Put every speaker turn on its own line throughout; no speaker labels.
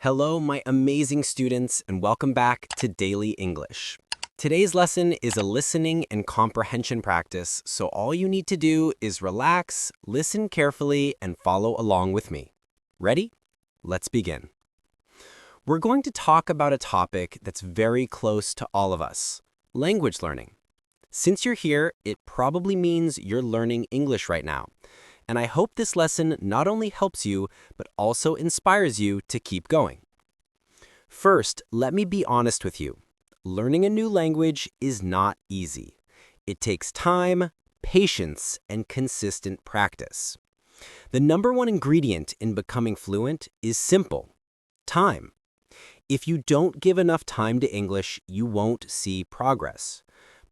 Hello, my amazing students, and welcome back to Daily English. Today's lesson is a listening and comprehension practice, so all you need to do is relax, listen carefully, and follow along with me. Ready? Let's begin. We're going to talk about a topic that's very close to all of us, language learning. Since you're here, it probably means you're learning English right now. And I hope this lesson not only helps you, but also inspires you to keep going. First, let me be honest with you. Learning a new language is not easy. It takes time, patience, and consistent practice. The number one ingredient in becoming fluent is simple: time. If you don't give enough time to English, you won't see progress.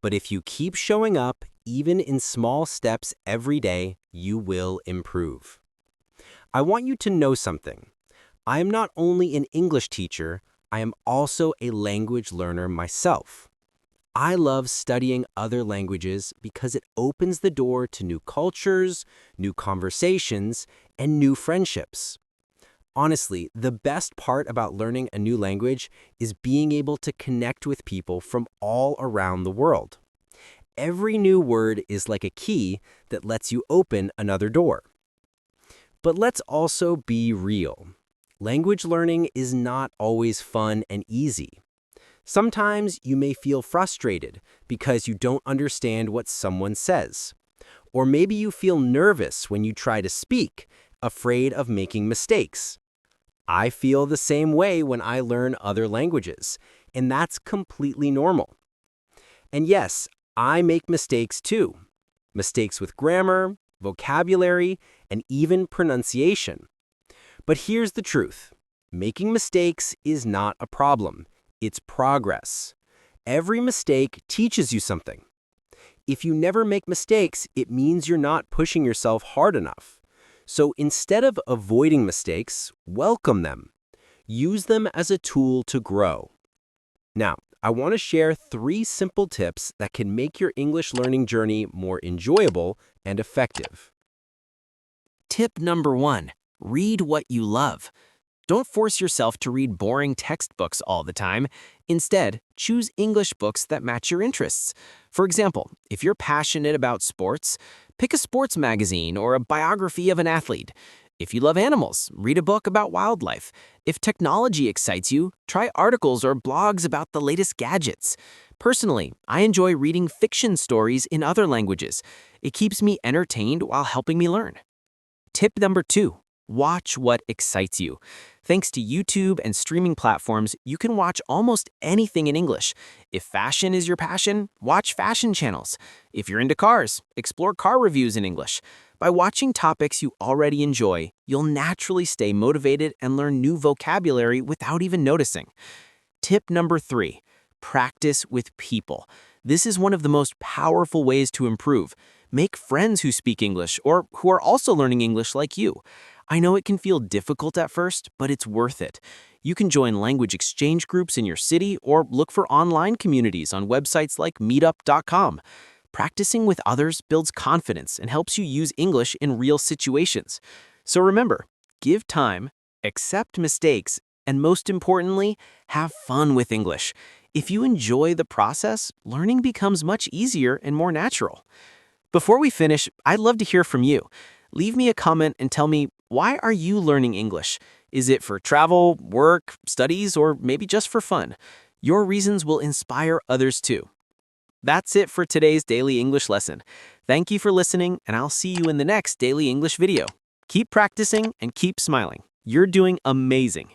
But if you keep showing up, even in small steps every day, you will improve. I want you to know something. I am not only an English teacher, I am also a language learner myself. I love studying other languages because it opens the door to new cultures, new conversations, and new friendships. Honestly, the best part about learning a new language is being able to connect with people from all around the world. Every new word is like a key that lets you open another door. But let's also be real. Language learning is not always fun and easy. Sometimes you may feel frustrated because you don't understand what someone says. Or maybe you feel nervous when you try to speak, afraid of making mistakes. I feel the same way when I learn other languages, and that's completely normal. And yes, I make mistakes too. Mistakes with grammar, vocabulary, and even pronunciation. But here's the truth. Making mistakes is not a problem. It's progress. Every mistake teaches you something. If you never make mistakes, it means you're not pushing yourself hard enough. So instead of avoiding mistakes, welcome them. Use them as a tool to grow. Now, I want to share 3 simple tips that can make your English learning journey more enjoyable and effective.
Tip number 1, read what you love. Don't force yourself to read boring textbooks all the time. Instead, choose English books that match your interests. For example, if you're passionate about sports, pick a sports magazine or a biography of an athlete. If you love animals, read a book about wildlife. If technology excites you, try articles or blogs about the latest gadgets. Personally, I enjoy reading fiction stories in other languages. It keeps me entertained while helping me learn. Tip number 2, watch what excites you. Thanks to YouTube and streaming platforms, you can watch almost anything in English. If fashion is your passion, watch fashion channels. If you're into cars, explore car reviews in English. By watching topics you already enjoy, you'll naturally stay motivated and learn new vocabulary without even noticing. Tip number 3, practice with people. This is one of the most powerful ways to improve. Make friends who speak English or who are also learning English like you. I know it can feel difficult at first, but it's worth it. You can join language exchange groups in your city or look for online communities on websites like meetup.com. Practicing with others builds confidence and helps you use English in real situations. So remember, give time, accept mistakes, and most importantly, have fun with English. If you enjoy the process, learning becomes much easier and more natural. Before we finish, I'd love to hear from you. Leave me a comment and tell me, why are you learning English? Is it for travel, work, studies, or maybe just for fun? Your reasons will inspire others too. That's it for today's Daily English lesson. Thank you for listening, and I'll see you in the next Daily English video. Keep practicing and keep smiling. You're doing amazing.